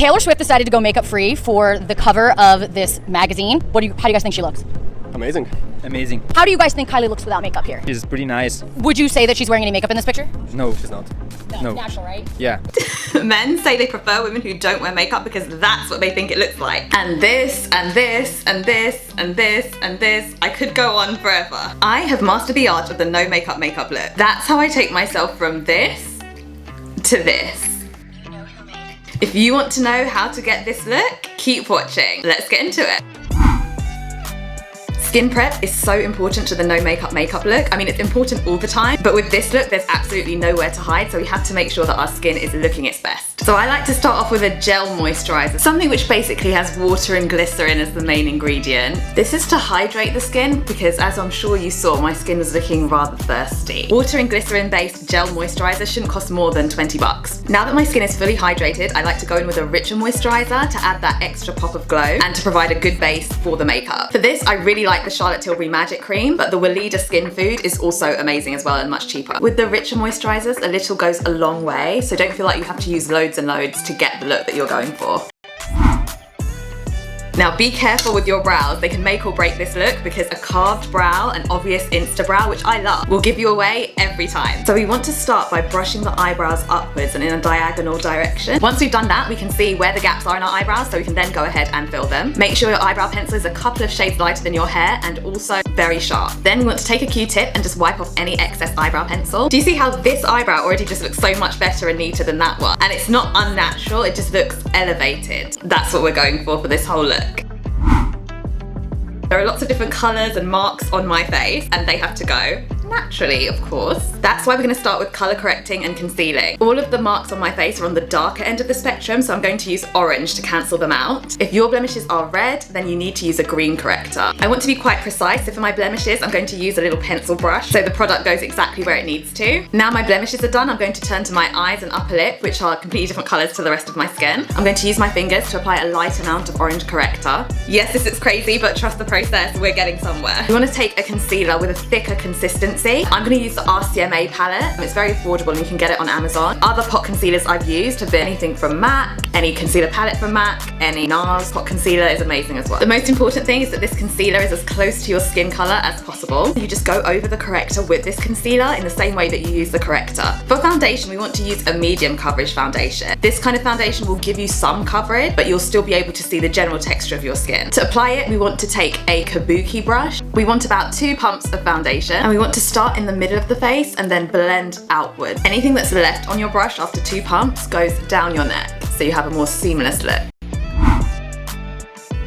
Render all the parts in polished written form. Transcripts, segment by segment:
Taylor Swift decided to go makeup free for the cover of this magazine. How do you guys think she looks? Amazing. Amazing. How do you guys think Kylie looks without makeup here? She's pretty nice. Would you say that she's wearing any makeup in this picture? No, She's not. No. Natural, right? Yeah. Men say they prefer women who don't wear makeup because that's what they think it looks like. And this, and this, and this, and this, and this. I could go on forever. I have mastered the art of the no makeup look. That's how I take myself from this to this. If you want to know how to get this look, keep watching. Let's get into it. Skin prep is so important to the no makeup look. I mean, it's important all the time, but with this look, there's absolutely nowhere to hide, so we have to make sure that our skin is looking its best. So I like to start off with a gel moisturizer, something which basically has water and glycerin as the main ingredient. This is to hydrate the skin because, as I'm sure you saw, my skin was looking rather thirsty. Water and glycerin based gel moisturizer shouldn't cost more than 20 bucks. Now that my skin is fully hydrated, I like to go in with a richer moisturizer to add that extra pop of glow and to provide a good base for the makeup. For this, I really like the Charlotte Tilbury Magic Cream, but the Weleda Skin Food is also amazing as well and much cheaper. With the richer moisturizers, a little goes a long way, so don't feel like you have to use loads and loads to get the look that you're going for. Now be careful with your brows, they can make or break this look because a carved brow, an obvious Insta brow, which I love, will give you away every time. So we want to start by brushing the eyebrows upwards and in a diagonal direction. Once we've done that, we can see where the gaps are in our eyebrows, so we can then go ahead and fill them. Make sure your eyebrow pencil is a couple of shades lighter than your hair and also very sharp. Then we want to take a Q-tip and just wipe off any excess eyebrow pencil. Do you see how this eyebrow already just looks so much better and neater than that one? And it's not unnatural, it just looks elevated. That's what we're going for this whole look. There are lots of different colours and marks on my face and they have to go naturally, of course. That's why we're going to start with colour correcting and concealing. All of the marks on my face are on the darker end of the spectrum, so I'm going to use orange to cancel them out. If your blemishes are red, then you need to use a green corrector. I want to be quite precise, so for my blemishes, I'm going to use a little pencil brush so the product goes exactly where it needs to. Now my blemishes are done, I'm going to turn to my eyes and upper lip, which are completely different colours to the rest of my skin. I'm going to use my fingers to apply a light amount of orange corrector. Yes, this is crazy, but trust the process, we're getting somewhere. We want to take a concealer with a thicker consistency. I'm going to use the RCMA palette. It's very affordable and you can get it on Amazon. Other pot concealers I've used have been anything from MAC, any concealer palette from MAC, any NARS pot concealer is amazing as well. The most important thing is that this concealer is as close to your skin colour as possible. You just go over the corrector with this concealer in the same way that you use the corrector. For foundation, we want to use a medium coverage foundation. This kind of foundation will give you some coverage, but you'll still be able to see the general texture of your skin. To apply it, we want to take a kabuki brush. We want about 2 pumps of foundation and we want to start in the middle of the face and then blend outward. Anything that's left on your brush after 2 pumps goes down your neck, so you have a more seamless look.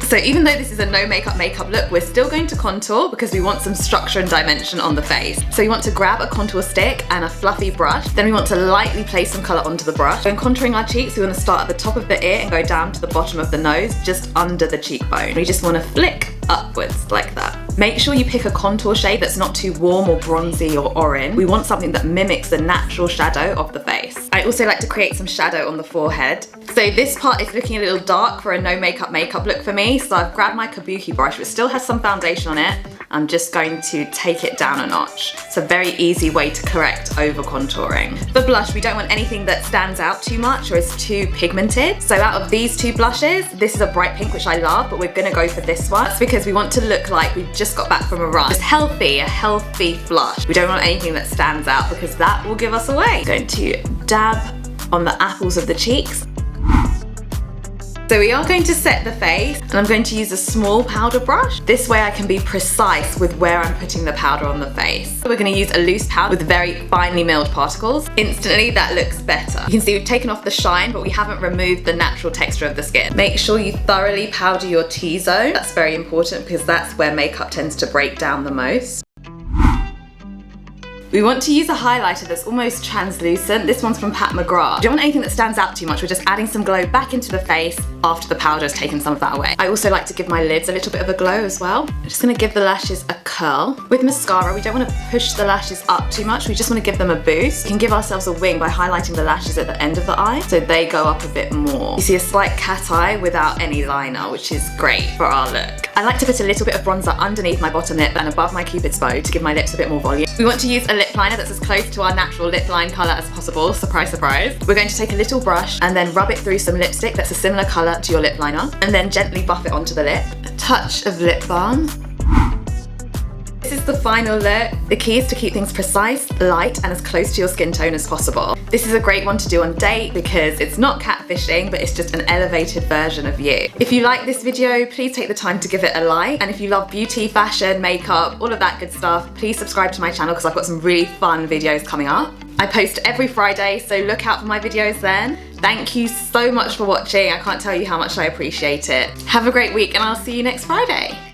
So even though this is a no makeup look, we're still going to contour because we want some structure and dimension on the face. So you want to grab a contour stick and a fluffy brush. Then we want to lightly place some colour onto the brush. When contouring our cheeks, we want to start at the top of the ear and go down to the bottom of the nose, just under the cheekbone. We just want to flick upwards like that. Make sure you pick a contour shade that's not too warm or bronzy or orange. We want something that mimics the natural shadow of the face. I also like to create some shadow on the forehead. So this part is looking a little dark for a no makeup look for me, so I've grabbed my kabuki brush, which still has some foundation on it. I'm just going to take it down a notch. It's a very easy way to correct over contouring. For blush, we don't want anything that stands out too much or is too pigmented. So out of these 2 blushes, this is a bright pink, which I love, but we're gonna go for this one. That's because we want to look like we've just got back from a run. Just a healthy flush. We don't want anything that stands out because that will give us away. I'm going to dab on the apples of the cheeks. So we are going to set the face and I'm going to use a small powder brush. This way I can be precise with where I'm putting the powder on the face. So we're going to use a loose powder with very finely milled particles. Instantly that looks better. You can see we've taken off the shine, but we haven't removed the natural texture of the skin. Make sure you thoroughly powder your T-zone. That's very important because that's where makeup tends to break down the most. We want to use a highlighter that's almost translucent. This one's from Pat McGrath. We don't want anything that stands out too much. We're just adding some glow back into the face after the powder has taken some of that away. I also like to give my lids a little bit of a glow as well. I'm just gonna give the lashes a curl. With mascara, we don't want to push the lashes up too much, we just want to give them a boost. We can give ourselves a wing by highlighting the lashes at the end of the eye, so they go up a bit more. You see a slight cat eye without any liner, which is great for our look. I like to put a little bit of bronzer underneath my bottom lip and above my Cupid's bow to give my lips a bit more volume. We want to use a lip liner that's as close to our natural lip line colour as possible, surprise, surprise. We're going to take a little brush and then rub it through some lipstick that's a similar colour to your lip liner, and then gently buff it onto the lip. A touch of lip balm. This is the final look. The key is to keep things precise, light, and as close to your skin tone as possible. This is a great one to do on date because it's not catfishing, but it's just an elevated version of you. If you like this video, please take the time to give it a like. And if you love beauty, fashion, makeup, all of that good stuff, please subscribe to my channel because I've got some really fun videos coming up. I post every Friday, so look out for my videos then. Thank you so much for watching. I can't tell you how much I appreciate it. Have a great week and I'll see you next Friday.